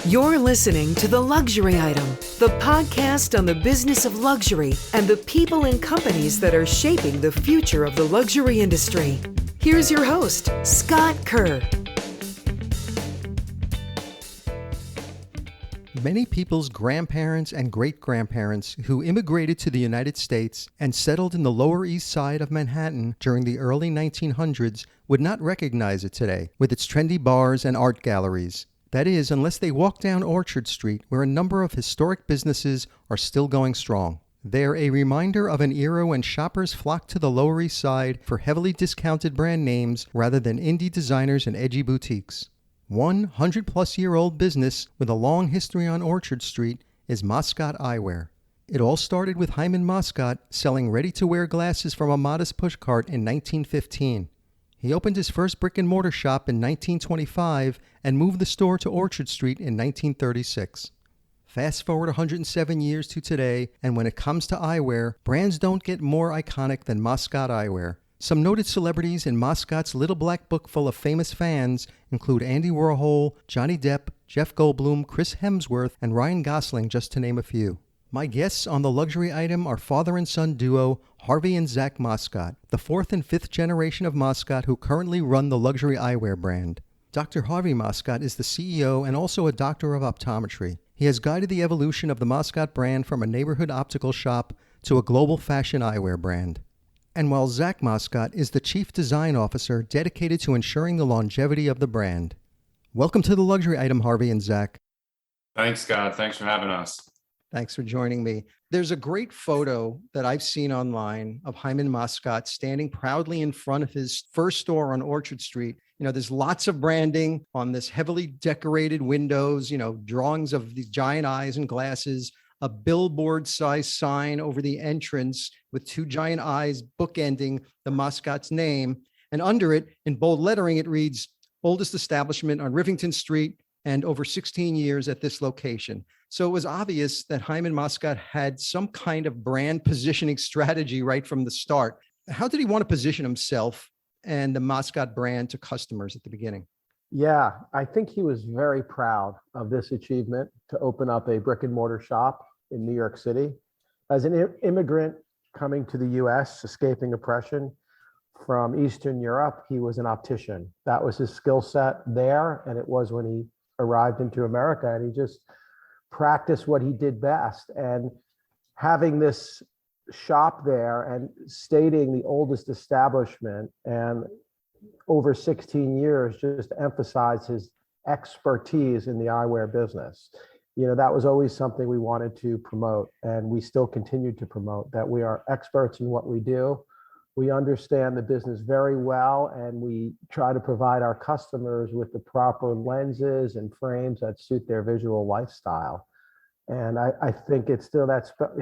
You're listening to The Luxury Item, the podcast on the business of luxury and the people and companies that are shaping the future of the luxury industry. Here's your host, Scott Kerr. Many people's grandparents and great-grandparents who immigrated to the United States and settled in the Lower East Side of Manhattan during the early 1900s would not recognize it today, with its trendy bars and art galleries. That is, unless they walk down Orchard Street, where a number of historic businesses are still going strong. They're a reminder of an era when shoppers flocked to the Lower East Side for heavily discounted brand names rather than indie designers and edgy boutiques. 100-plus-year-old business with a long history on Orchard Street is Moscot Eyewear. It all started with Hyman Moscot selling ready-to-wear glasses from a modest pushcart in 1915. He opened his first brick-and-mortar shop in 1925 and moved the store to Orchard Street in 1936. Fast forward 107 years to today, and when it comes to eyewear, brands don't get more iconic than Moscot Eyewear. Some noted celebrities in Moscot's little black book full of famous fans include Andy Warhol, Johnny Depp, Jeff Goldblum, Chris Hemsworth, and Ryan Gosling, just to name a few. My guests on the luxury item are father and son duo Harvey and Zack Moscot, the fourth and fifth generation of Moscot who currently run the luxury eyewear brand. Dr. Harvey Moscot is the CEO and also a doctor of optometry. He has guided the evolution of the Moscot brand from a neighborhood optical shop to a global fashion eyewear brand. And while Zack Moscot is the chief design officer dedicated to ensuring the longevity of the brand. Welcome to the luxury item, Harvey and Zack. Thanks, Scott. Thanks for having us. Thanks for joining me. There's a great photo that I've seen online of Hyman Moscot standing proudly in front of his first store on Orchard Street. There's lots of branding on this heavily decorated windows, drawings of these giant eyes and glasses, a billboard-sized sign over the entrance with two giant eyes bookending the Moscot's name. And under it, in bold lettering, it reads, oldest establishment on Rivington Street and over 16 years at this location. So it was obvious that Hyman Moscot had some kind of brand positioning strategy right from the start. How did he want to position himself and the Moscot brand to customers at the beginning? Yeah, I think he was very proud of this achievement to open up a brick and mortar shop in New York City. As an immigrant coming to the US, escaping oppression from Eastern Europe, he was an optician. That was his skill set there. And it was when he arrived into America, and he just practiced what he did best. And having this shop there and stating the oldest establishment and over 16 years, just to emphasize his expertise in the eyewear business. That was always something we wanted to promote, and we still continue to promote, that we are experts in what we do. We understand the business very well, and we try to provide our customers with the proper lenses and frames that suit their visual lifestyle. And I think it's still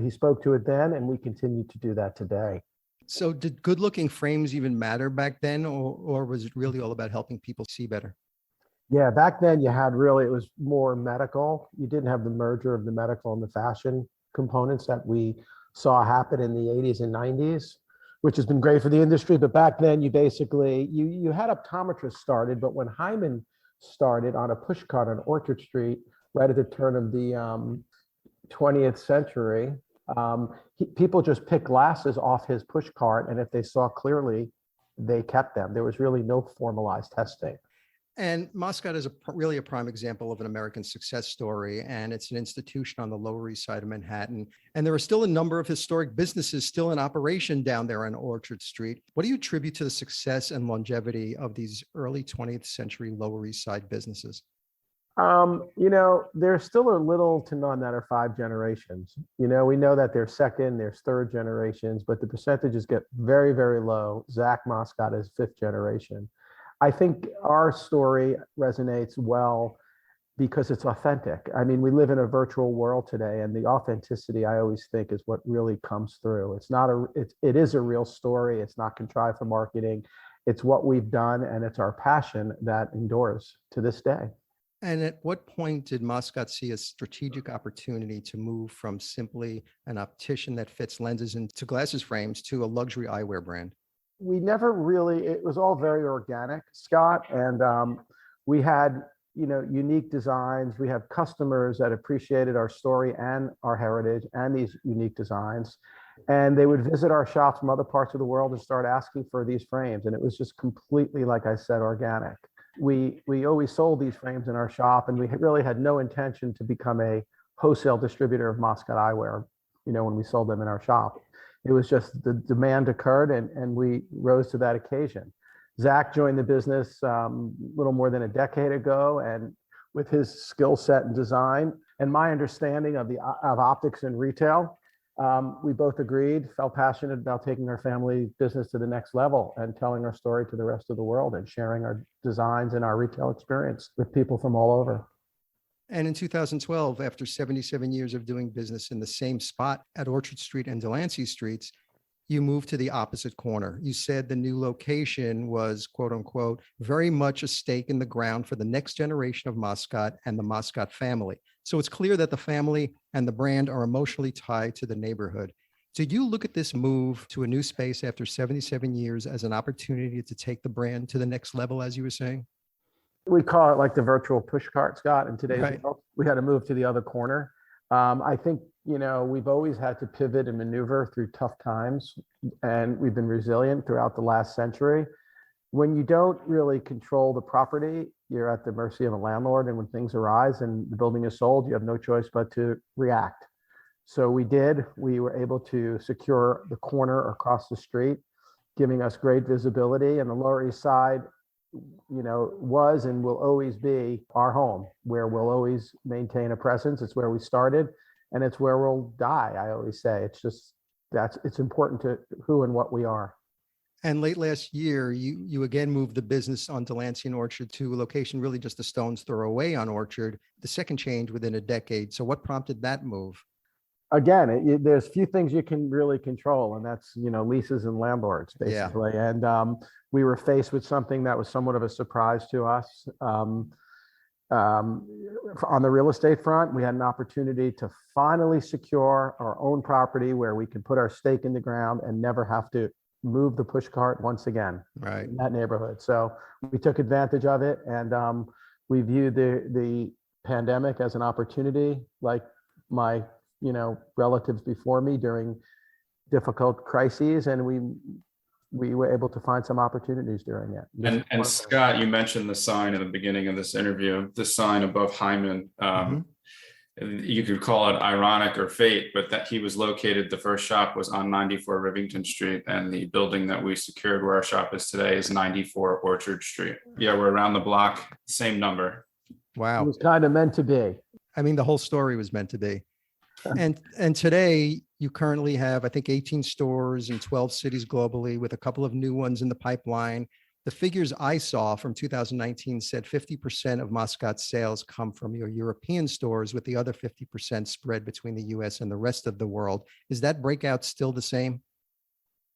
he spoke to it then, and we continue to do that today. So did good-looking frames even matter back then, or was it really all about helping people see better? Yeah, back then it was more medical. You didn't have the merger of the medical and the fashion components that we saw happen in the 80s and 90s, which has been great for the industry. But back then, you basically, you had optometrists started, but when Hyman started on a pushcart on Orchard Street, right at the turn of the 20th century, people just picked glasses off his pushcart, and if they saw clearly, they kept them. There was really no formalized testing. And Moscot is really a prime example of an American success story, and it's an institution on the Lower East Side of Manhattan. And there are still a number of historic businesses still in operation down there on Orchard Street. What do you attribute to the success and longevity of these early 20th century Lower East Side businesses? There's still a little to none that are 5 generations. We know that there's second, there's third generations, but the percentages get very, very low. Zack Moscot is 5th generation. I think our story resonates well because it's authentic. I mean, we live in a virtual world today, and the authenticity, I always think, is what really comes through. It is a real story. It's not contrived for marketing. It's what we've done, and it's our passion that endures to this day. And at what point did Moscot see a strategic opportunity to move from simply an optician that fits lenses into glasses frames to a luxury eyewear brand? We never really, it was all very organic, Scott. And we had unique designs. We have customers that appreciated our story and our heritage and these unique designs. And they would visit our shops from other parts of the world and start asking for these frames. And it was just completely, like I said, organic. We always sold these frames in our shop, and we really had no intention to become a wholesale distributor of Moscot eyewear, when we sold them in our shop. It was just the demand occurred, and we rose to that occasion. Zack joined the business a little more than a decade ago, and with his skill set and design and my understanding of optics and retail, we both agreed, felt passionate about taking our family business to the next level and telling our story to the rest of the world and sharing our designs and our retail experience with people from all over. And in 2012, after 77 years of doing business in the same spot at Orchard Street and Delancey Streets, you moved to the opposite corner. You said the new location was, quote unquote, very much a stake in the ground for the next generation of Moscot and the Moscot family. So it's clear that the family and the brand are emotionally tied to the neighborhood. Did you look at this move to a new space after 77 years as an opportunity to take the brand to the next level, as you were saying? We call it like the virtual pushcart, Scott, in today's world. We had to move to the other corner. I think, we've always had to pivot and maneuver through tough times, and we've been resilient throughout the last century. When you don't really control the property, you're at the mercy of a landlord. And when things arise and the building is sold, you have no choice but to react. So we did. We were able to secure the corner across the street, giving us great visibility. And the Lower East Side, was and will always be our home, where we'll always maintain a presence. It's where we started, and it's where we'll die. I always say it's important to who and what we are. And late last year, you again moved the business on Delancey and Orchard to a location really just a stone's throw away on Orchard, the second change within a decade. So what prompted that move? Again, there's few things you can really control, and that's, leases and landlords, basically. Yeah. And we were faced with something that was somewhat of a surprise to us. On the real estate front, we had an opportunity to finally secure our own property where we could put our stake in the ground and never have to move the pushcart once again in that neighborhood. So we took advantage of it, and we viewed the pandemic as an opportunity, like my relatives before me during difficult crises, and we were able to find some opportunities during it. And Scott, you mentioned the sign at the beginning of this interview, the sign above Hyman. You could call it ironic or fate, but that he was located, the first shop was on 94 Rivington Street, and the building that we secured where our shop is today is 94 Orchard Street. Yeah, we're around the block, same number. Wow. It was kind of meant to be. I mean, the whole story was meant to be. And today you currently have, I think, 18 stores in 12 cities globally, with a couple of new ones in the pipeline. The figures I saw from 2019 said 50% of Moscot's sales come from your European stores, with the other 50% spread between the US and the rest of the world. Is that breakout still the same?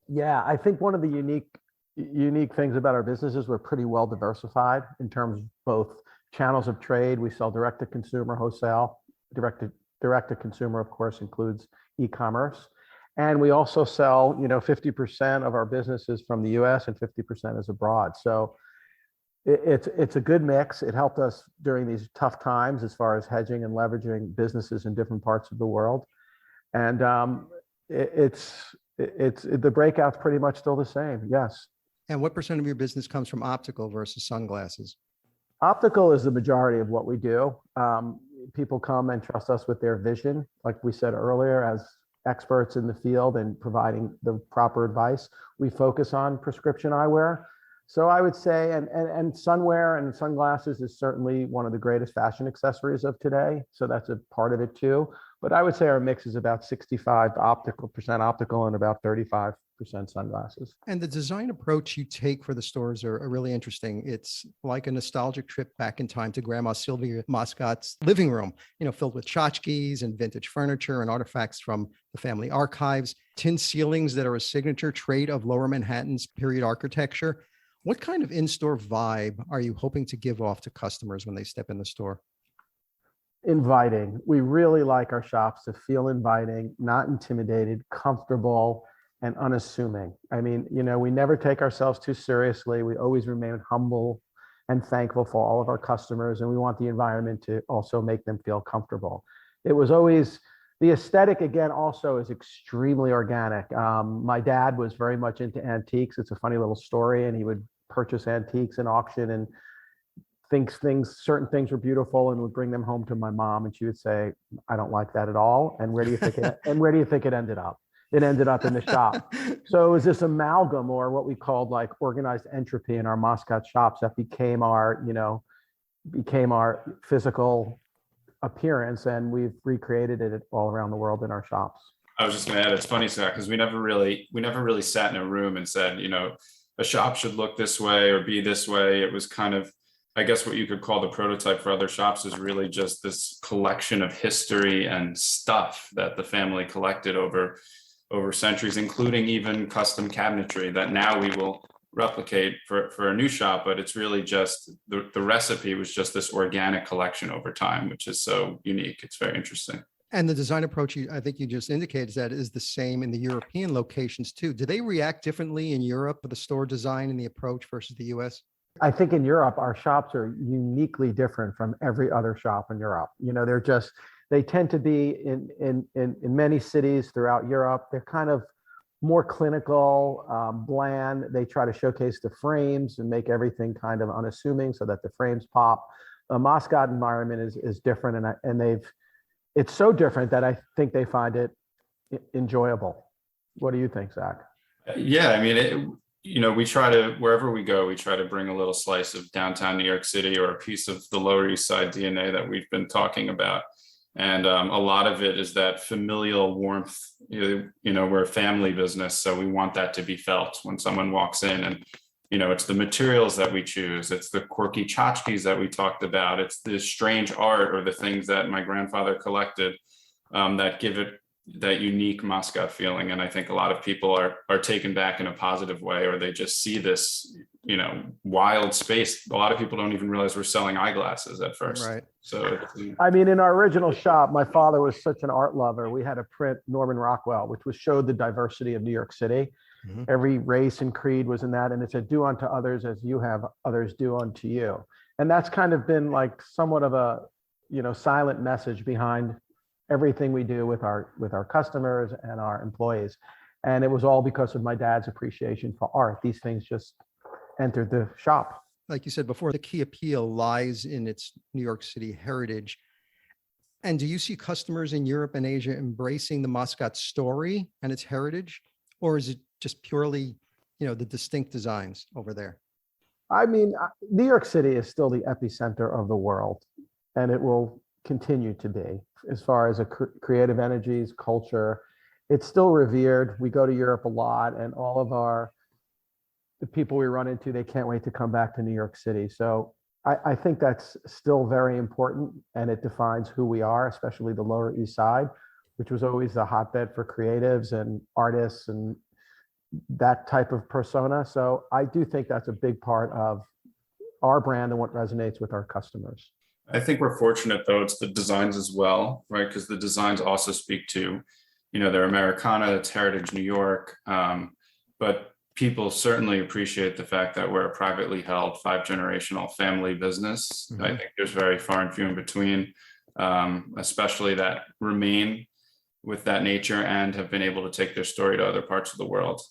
Yeah, I think one of the unique things about our business is we're pretty well diversified in terms of both channels of trade. We sell direct to consumer, wholesale. Direct to consumer, of course, includes e-commerce. And we also sell, 50% of our business is from the US and 50% is abroad. So it's a good mix. It helped us during these tough times as far as hedging and leveraging businesses in different parts of the world. And the breakout's pretty much still the same. Yes. And what percent of your business comes from optical versus sunglasses? Optical is the majority of what we do. People come and trust us with their vision, like we said earlier, as experts in the field and providing the proper advice. We focus on prescription eyewear. So I would say, and sunwear and sunglasses is certainly one of the greatest fashion accessories of today. So that's a part of it too. But I would say our mix is about 65% optical and about 35% sunglasses. And the design approach you take for the stores are really interesting. It's like a nostalgic trip back in time to Grandma Sylvia Moscot's living room, filled with tchotchkes and vintage furniture and artifacts from the family archives, tin ceilings that are a signature trait of Lower Manhattan's period architecture. What kind of in-store vibe are you hoping to give off to customers when they step in the store? Inviting. We really like our shops to feel inviting, not intimidated, comfortable, and unassuming. I mean, we never take ourselves too seriously. We always remain humble and thankful for all of our customers. And we want the environment to also make them feel comfortable. It was always the aesthetic, again, also is extremely organic. My dad was very much into antiques. It's a funny little story, and he would purchase antiques in auction and certain things were beautiful and would bring them home to my mom, and she would say, "I don't like that at all." And where do you think it ended up? It ended up in the shop. So it was this amalgam, or what we called like organized entropy, in our Moscot shops that became our physical appearance, and we've recreated it all around the world in our shops. I was just going to add, it's funny, Zach, because we never really sat in a room and said, a shop should look this way or be this way. It was kind of, I guess, what you could call the prototype for other shops is really just this collection of history and stuff that the family collected over centuries, including even custom cabinetry that now we will replicate for a new shop. But it's really just the recipe was just this organic collection over time, which is so unique. It's very interesting. And the design approach, I think you just indicated, that is the same in the European locations too. Do they react differently in Europe with the store design and the approach versus the US? I think in Europe, our shops are uniquely different from every other shop in Europe. They tend to be in many cities throughout Europe. They're kind of more clinical, bland. They try to showcase the frames and make everything kind of unassuming so that the frames pop. The Moscot environment is different, and it's so different that I think they find it enjoyable. What do you think, Zach? Yeah, I mean, we try to, wherever we go, we try to bring a little slice of downtown New York City or a piece of the Lower East Side DNA that we've been talking about. And a lot of it is that familial warmth. We're a family business, so we want that to be felt when someone walks in. And, it's the materials that we choose. It's the quirky tchotchkes that we talked about. It's the strange art or the things that my grandfather collected that give it that unique Moscot feeling. And I think a lot of people are taken back in a positive way, or they just see this, wild space. A lot of people don't even realize we're selling eyeglasses at first. Right. So, I mean, in our original shop, my father was such an art lover. We had to print Norman Rockwell, which showed the diversity of New York City. Mm-hmm. Every race and creed was in that. And it said, "Do unto others as you have others do unto you." And that's kind of been like somewhat of a, silent message behind everything we do with our customers and our employees. And it was all because of my dad's appreciation for art. These things just entered the shop. Like you said before, the key appeal lies in its New York City heritage. And do you see customers in Europe and Asia embracing the Moscot story and its heritage? Or is it just purely, the distinct designs over there? I mean, New York City is still the epicenter of the world, and it will continue to be as far as creative energies, culture. It's still revered. We go to Europe a lot, and all of the people we run into, they can't wait to come back to New York City. So I think that's still very important, and it defines who we are, especially the Lower East Side, which was always the hotbed for creatives and artists and that type of persona. So I do think that's a big part of our brand and what resonates with our customers. I think we're fortunate, though, it's the designs as well, right? Because the designs also speak to, their Americana, it's heritage New York, but people certainly appreciate the fact that we're a privately held 5-generational family business. Mm-hmm. I think there's very far and few in between, especially that remain with that nature and have been able to take their story to other parts of the world.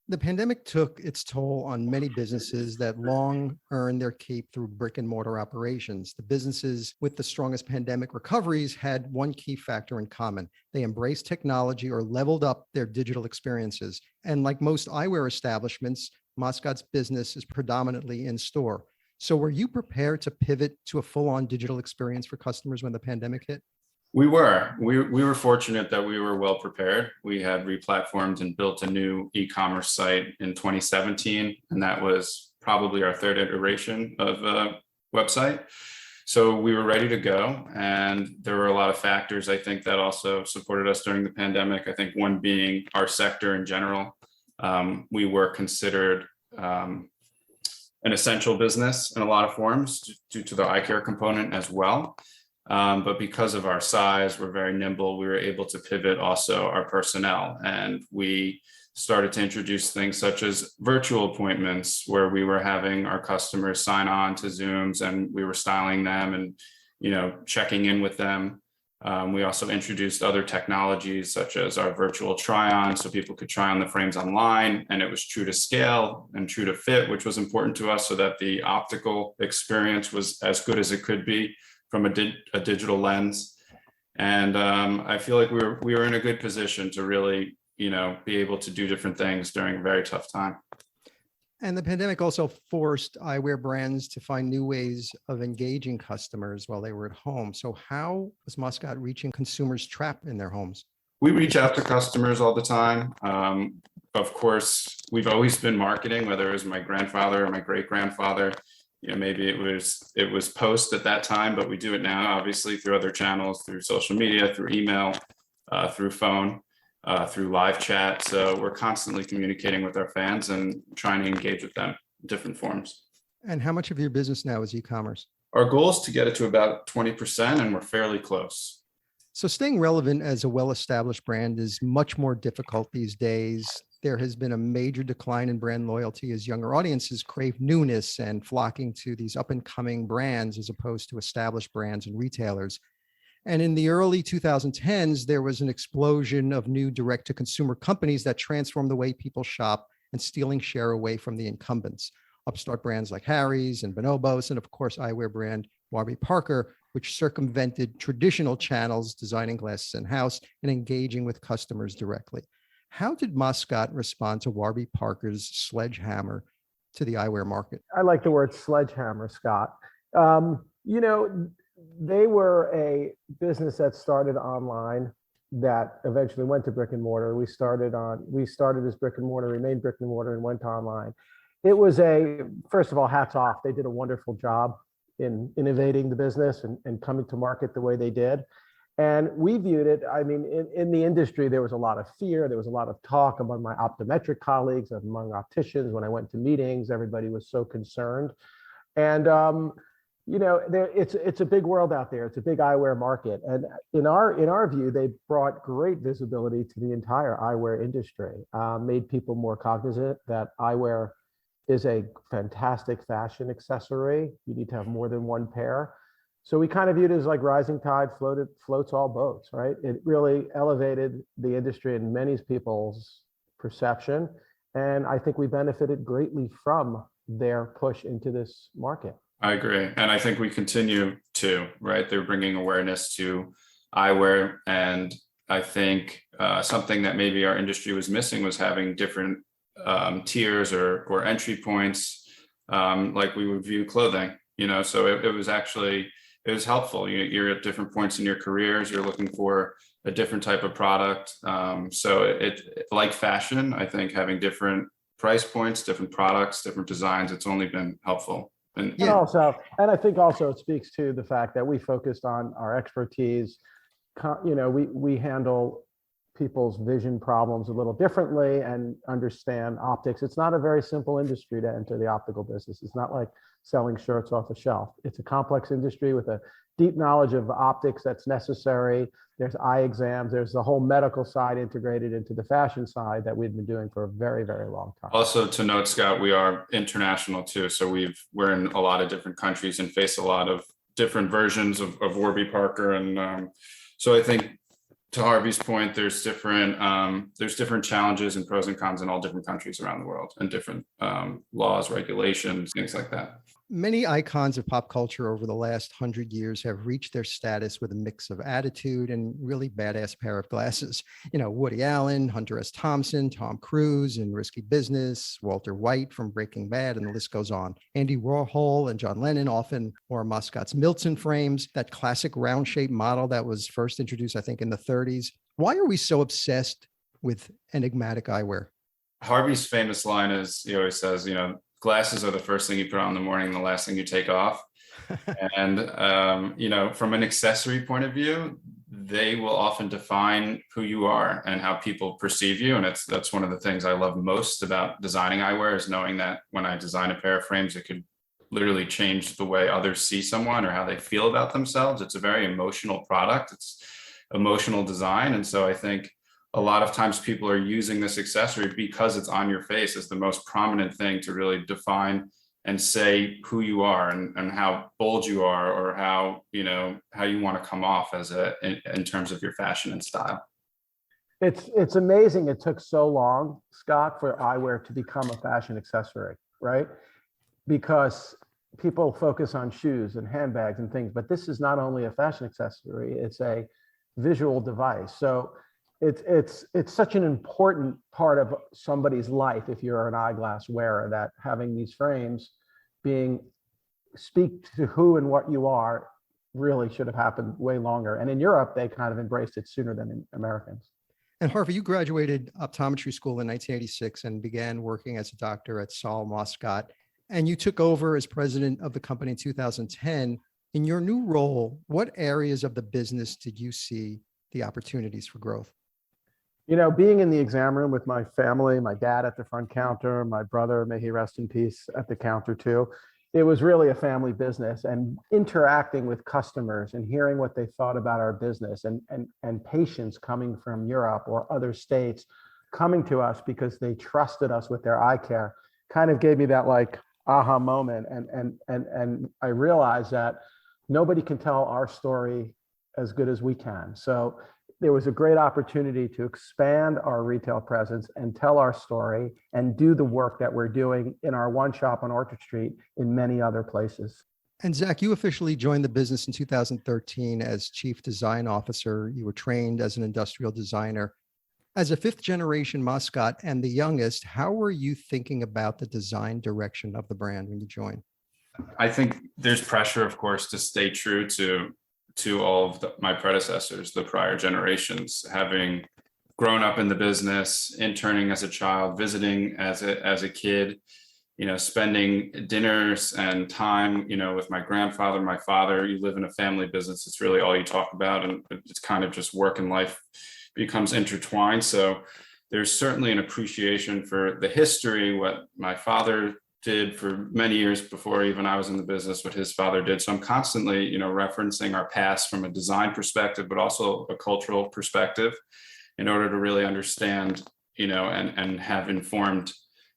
The pandemic took its toll on many businesses that long earned their keep through brick and mortar operations. The businesses with the strongest pandemic recoveries had one key factor in common. They embraced technology or leveled up their digital experiences. And like most eyewear establishments, Moscot's business is predominantly in store. So were you prepared to pivot to a full-on digital experience for customers when the pandemic hit? We were fortunate that we were well prepared. We had replatformed and built a new e-commerce site in 2017, and that was probably our third iteration of a website. So we were ready to go, and there were a lot of factors, I think, that also supported us during the pandemic. I think one being our sector in general. We were considered an essential business in a lot of forms due to the eye care component as well. But because of our size, we're very nimble. We were able to pivot also our personnel, and we started to introduce things such as virtual appointments, where we were having our customers sign on to Zooms and we were styling them and, checking in with them. We also introduced other technologies such as our virtual try-on, so people could try on the frames online, and it was true to scale and true to fit, which was important to us, so that the optical experience was as good as it could be from a digital lens. And I feel like we were in a good position to really, be able to do different things during a very tough time. And the pandemic also forced eyewear brands to find new ways of engaging customers while they were at home. So how was Moscot reaching consumers trapped in their homes? We reach out to customers all the time. Of course, we've always been marketing, whether it was my grandfather or my great grandfather. Maybe it was post at that time, but we do it now, obviously, through other channels, through social media, through email, through phone, through live chat. So we're constantly communicating with our fans and trying to engage with them in different forms. And how much of your business now is e-commerce? Our goal is to get it to about 20%, and we're fairly close. So staying relevant as a well-established brand is much more difficult these days. There has been a major decline in brand loyalty as younger audiences crave newness and flocking to these up-and-coming brands as opposed to established brands and retailers. And in the early 2010s, there was an explosion of new direct-to-consumer companies that transformed the way people shop and stealing share away from the incumbents. Upstart brands like Harry's and Bonobos, and of course, eyewear brand Warby Parker, which circumvented traditional channels, designing glasses in-house and engaging with customers directly. How did Moscot respond to Warby Parker's sledgehammer to the eyewear market? I like the word sledgehammer, Scott. They were a business that started online that eventually went to brick and mortar. We started as brick and mortar, remained brick and mortar, and went to online. It was first of all, hats off. They did a wonderful job in innovating the business and coming to market the way they did. And we viewed it, in the industry, there was a lot of fear. There was a lot of talk among my optometric colleagues, among opticians. When I went to meetings, everybody was so concerned. And, it's a big world out there. It's a big eyewear market. And in our view, they brought great visibility to the entire eyewear industry, made people more cognizant that eyewear is a fantastic fashion accessory. You need to have more than one pair. So we kind of viewed it as like rising tide floats all boats, right? It really elevated the industry in many people's perception. And I think we benefited greatly from their push into this market. I agree. And I think we continue to, right? They're bringing awareness to eyewear. And I think something that maybe our industry was missing was having different tiers or entry points, like we would view clothing, so it was helpful. You're at different points in your careers, you're looking for a different type of product. So it like fashion, I think having different price points, different products, different designs, it's only been helpful. And I think also it speaks to the fact that we focused on our expertise. We handle people's vision problems a little differently and understand optics. It's not a very simple industry to enter the optical business. It's not like selling shirts off a shelf. It's a complex industry with a deep knowledge of optics that's necessary. There's eye exams. There's the whole medical side integrated into the fashion side that we've been doing for a very, very long time. Also to note, Scott, we are international too. So we're in a lot of different countries and face a lot of different versions of Warby Parker. And so I think to Harvey's point, there's different challenges and pros and cons in all different countries around the world, and different laws, regulations, things like that. Many icons of pop culture over the last 100 years have reached their status with a mix of attitude and really badass pair of glasses. Woody Allen, Hunter S. Thompson, Tom Cruise in Risky Business, Walter White from Breaking Bad, and the list goes on. Andy Warhol and John Lennon often wore Moscot's Milton frames, that classic round-shaped model that was first introduced, I think, in the 30s. Why are we so obsessed with enigmatic eyewear? Harvey's famous line is, he always says, glasses are the first thing you put on in the morning and the last thing you take off. And, from an accessory point of view, they will often define who you are and how people perceive you. And that's one of the things I love most about designing eyewear, is knowing that when I design a pair of frames, it could literally change the way others see someone or how they feel about themselves. It's a very emotional product. It's emotional design. And so I think a lot of times people are using this accessory because it's on your face as the most prominent thing to really define and say who you are and how bold you are, or how you want to come off as in terms of your fashion and style. It's amazing it took so long, Scott, for eyewear to become a fashion accessory, right? Because people focus on shoes and handbags and things, but this is not only a fashion accessory, it's a visual device. So it's such an important part of somebody's life if you're an eyeglass wearer, that having these frames speak to who and what you are really should have happened way longer. And in Europe, they kind of embraced it sooner than Americans. And Harvey, you graduated optometry school in 1986 and began working as a doctor at Moscot. And you took over as president of the company in 2010. In your new role, what areas of the business did you see the opportunities for growth? Being in the exam room with my family, my dad at the front counter, my brother, may he rest in peace, at the counter too, it was really a family business, and interacting with customers and hearing what they thought about our business, and patients coming from Europe or other states coming to us because they trusted us with their eye care kind of gave me that like aha moment. And I realized that nobody can tell our story as good as we can. So there was a great opportunity to expand our retail presence and tell our story and do the work that we're doing in our one shop on Orchard Street in many other places. And Zack, you officially joined the business in 2013 as Chief Design Officer. You were trained as an industrial designer. As a fifth generation Moscot and the youngest, how were you thinking about the design direction of the brand when you joined? I think there's pressure, of course, to stay true to all of my predecessors, the prior generations, having grown up in the business, interning as a child, visiting as a kid, spending dinners and time, with my grandfather, my father. You live in a family business. It's really all you talk about. And it's kind of just work and life becomes intertwined. So there's certainly an appreciation for the history, what my father did for many years before even I was in the business, what his father did. So I'm constantly, referencing our past from a design perspective, but also a cultural perspective, in order to really understand, and have informed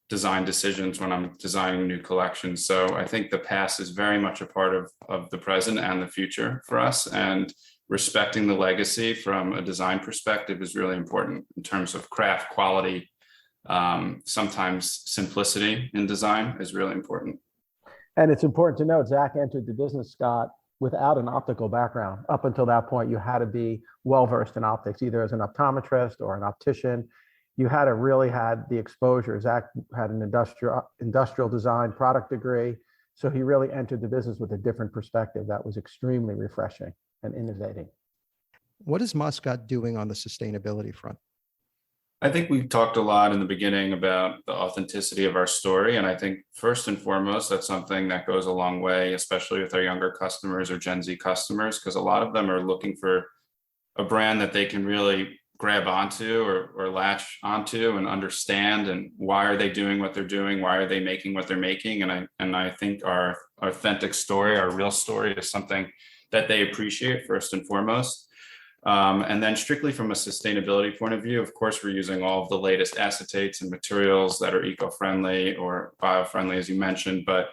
design decisions when I'm designing new collections. So I think the past is very much a part of the present and the future for us. And respecting the legacy from a design perspective is really important in terms of craft quality. Sometimes simplicity in design is really important. And it's important to note, Zack entered the business, Scott, without an optical background. Up until that point, you had to be well-versed in optics, either as an optometrist or an optician. You had to really had the exposure. Zack had an industrial design product degree. So he really entered the business with a different perspective that was extremely refreshing and innovating. What is Moscot doing on the sustainability front? I think we talked a lot in the beginning about the authenticity of our story. And I think first and foremost, that's something that goes a long way, especially with our younger customers or Gen Z customers, because a lot of them are looking for a brand that they can really grab onto or latch onto and understand. And why are they doing what they're doing? Why are they making what they're making? And I think our authentic story, our real story, is something that they appreciate first and foremost. And then strictly from a sustainability point of view, of course, we're using all of the latest acetates and materials that are eco-friendly or bio-friendly, as you mentioned. But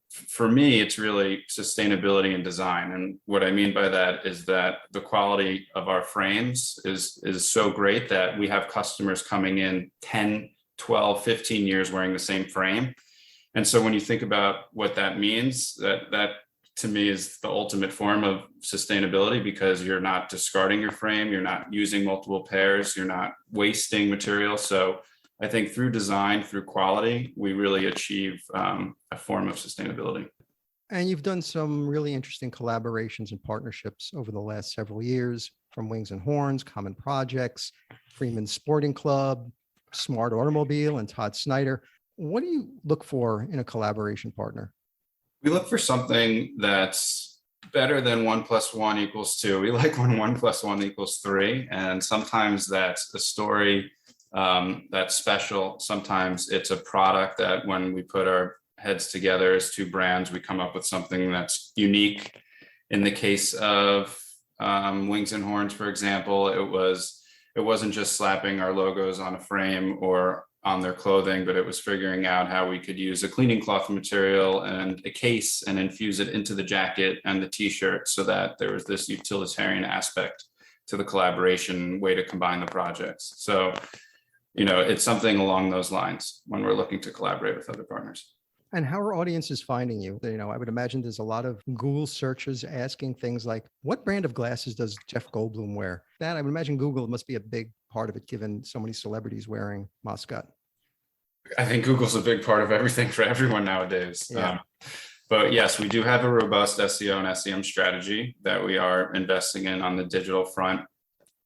for me, it's really sustainability and design. And what I mean by that is that the quality of our frames is so great that we have customers coming in 10, 12, 15 years wearing the same frame. And so when you think about what that means, that to me is the ultimate form of sustainability, because you're not discarding your frame, you're not using multiple pairs, you're not wasting material. So I think through design, through quality, we really achieve a form of sustainability. And you've done some really interesting collaborations and partnerships over the last several years, from Wings and Horns, Common Projects, Freeman's Sporting Club, Smart Automobile, and Todd Snyder. What do you look for in a collaboration partner? We look for something that's better than 1 + 1 = 2. We like when 1 + 1 = 3. And sometimes that's a story that's special. Sometimes it's a product that when we put our heads together as two brands. We come up with something that's unique. In the case of Wings and Horns, for example, it wasn't just slapping our logos on a frame or on their clothing, but it was figuring out how we could use a cleaning cloth material and a case and infuse it into the jacket and the t-shirt so that there was this utilitarian aspect to the collaboration way to combine the projects. So, it's something along those lines when we're looking to collaborate with other partners. And how are audiences finding you? I would imagine there's a lot of Google searches asking things like, what brand of glasses does Jeff Goldblum wear? That I would imagine Google must be a big part of it, given so many celebrities wearing Moscot. I think Google's a big part of everything for everyone nowadays. Yeah. But yes, we do have a robust SEO and SEM strategy that we are investing in on the digital front.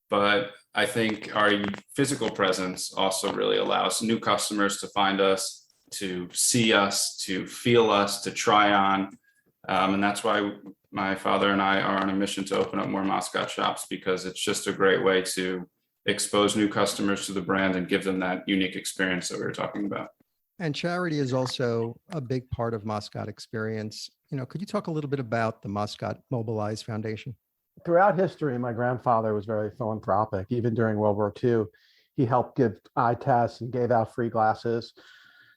But I think our physical presence also really allows new customers to find us, to see us, to feel us, to try on. And that's why my father and I are on a mission to open up more Moscot shops, because it's just a great way to expose new customers to the brand and give them that unique experience that we were talking about. And charity is also a big part of Moscot experience. Could you talk a little bit about the Moscot Mobilize Foundation? Throughout history, my grandfather was very philanthropic. Even during World War II, he helped give eye tests and gave out free glasses.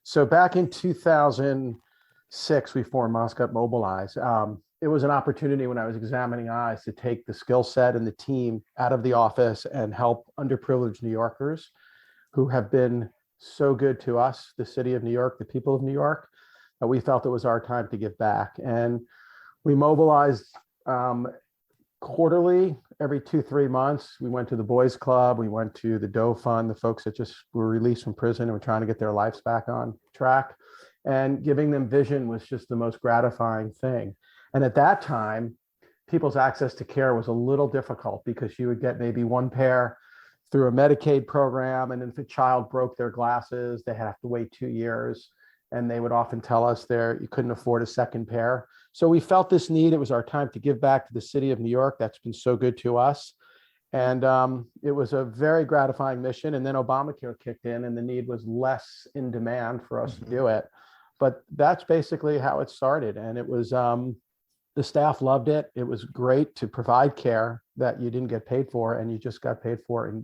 So back in 2006, we formed Moscot Mobilize. It was an opportunity when I was examining eyes to take the skill set and the team out of the office and help underprivileged New Yorkers who have been so good to us, the city of New York, the people of New York, that we felt it was our time to give back. And we mobilized quarterly, every 2-3 months. We went to the Boys Club, we went to the Doe Fund, the folks that just were released from prison and were trying to get their lives back on track. And giving them vision was just the most gratifying thing. And at that time, people's access to care was a little difficult because you would get maybe one pair through a Medicaid program. And if a child broke their glasses, they have to wait 2 years. And they would often tell us you couldn't afford a second pair. So we felt this need. It was our time to give back to the city of New York. That's been so good to us. And it was a very gratifying mission. And then Obamacare kicked in and the need was less in demand for us to do it. But that's basically how it started. And it was, the staff loved it. It was great to provide care that you didn't get paid for, and you just got paid for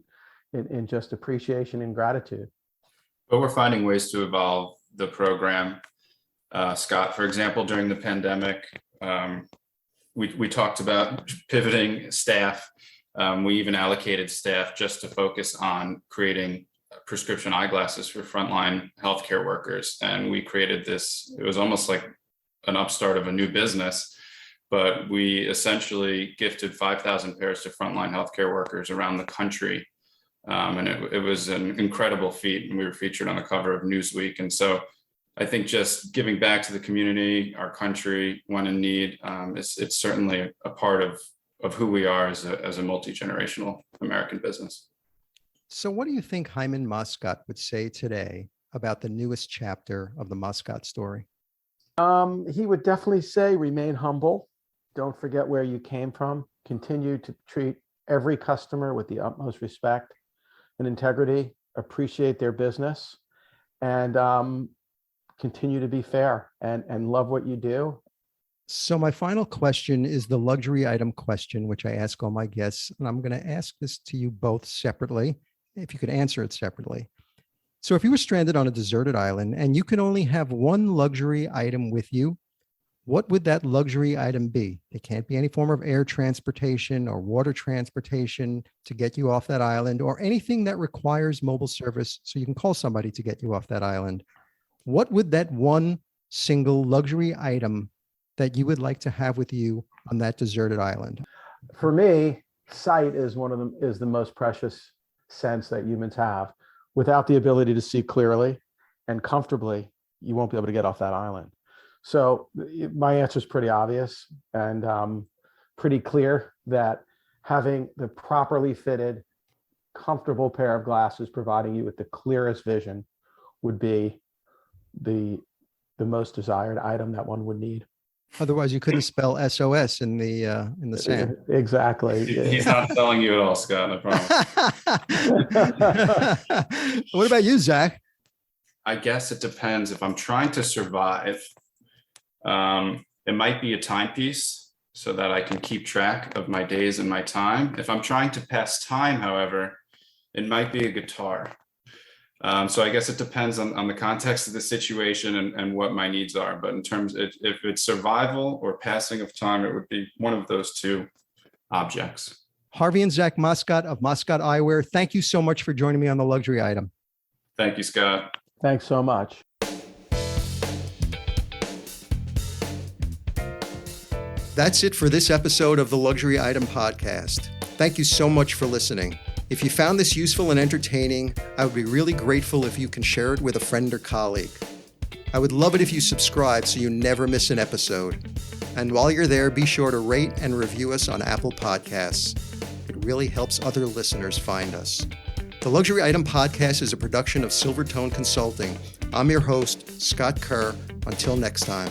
in just appreciation and gratitude. But we're finding ways to evolve the program. Scott, for example, during the pandemic, we talked about pivoting staff. We even allocated staff just to focus on creating prescription eyeglasses for frontline healthcare workers. And we created this, it was almost like an upstart of a new business, but we essentially gifted 5,000 pairs to frontline healthcare workers around the country. And it was an incredible feat. And we were featured on the cover of Newsweek. And so I think just giving back to the community, our country, when in need, it's certainly a part of who we are as a multi-generational American business. So what do you think Hyman Moscot would say today about the newest chapter of the Moscot story? He would definitely say, remain humble. Don't forget where you came from. Continue to treat every customer with the utmost respect and integrity. Appreciate their business, and continue to be fair and love what you do. So my final question is the luxury item question, which I ask all my guests, and I'm going to ask this to you both separately, if you could answer it separately. So if you were stranded on a deserted island and you could only have one luxury item with you, what would that luxury item be? It can't be any form of air transportation or water transportation to get you off that island, or anything that requires mobile service so you can call somebody to get you off that island. What would that one single luxury item that you would like to have with you on that deserted island? For me, sight is is the most precious sense that humans have. Without the ability to see clearly and comfortably, you won't be able to get off that island. So my answer is pretty obvious and pretty clear, that having the properly fitted, comfortable pair of glasses providing you with the clearest vision would be the most desired item that one would need. Otherwise, you couldn't spell SOS in the sand. Exactly. He's not selling you at all, Scott, I promise. What about you, Zach? I guess it depends. If I'm trying to survive, it might be a timepiece so that I can keep track of my days and my time. If I'm trying to pass time, however, it might be a guitar. So I guess it depends on the context of the situation and what my needs are. But in terms of if it's survival or passing of time, it would be one of those two objects. Harvey and Zack Moscot of Moscot Eyewear, thank you so much for joining me on The Luxury Item. Thank you, Scott. Thanks so much. That's it for this episode of the Luxury Item Podcast. Thank you so much for listening. If you found this useful and entertaining, I would be really grateful if you can share it with a friend or colleague. I would love it if you subscribe so you never miss an episode. And while you're there, be sure to rate and review us on Apple Podcasts. It really helps other listeners find us. The Luxury Item Podcast is a production of Silvertone Consulting. I'm your host, Scott Kerr. Until next time.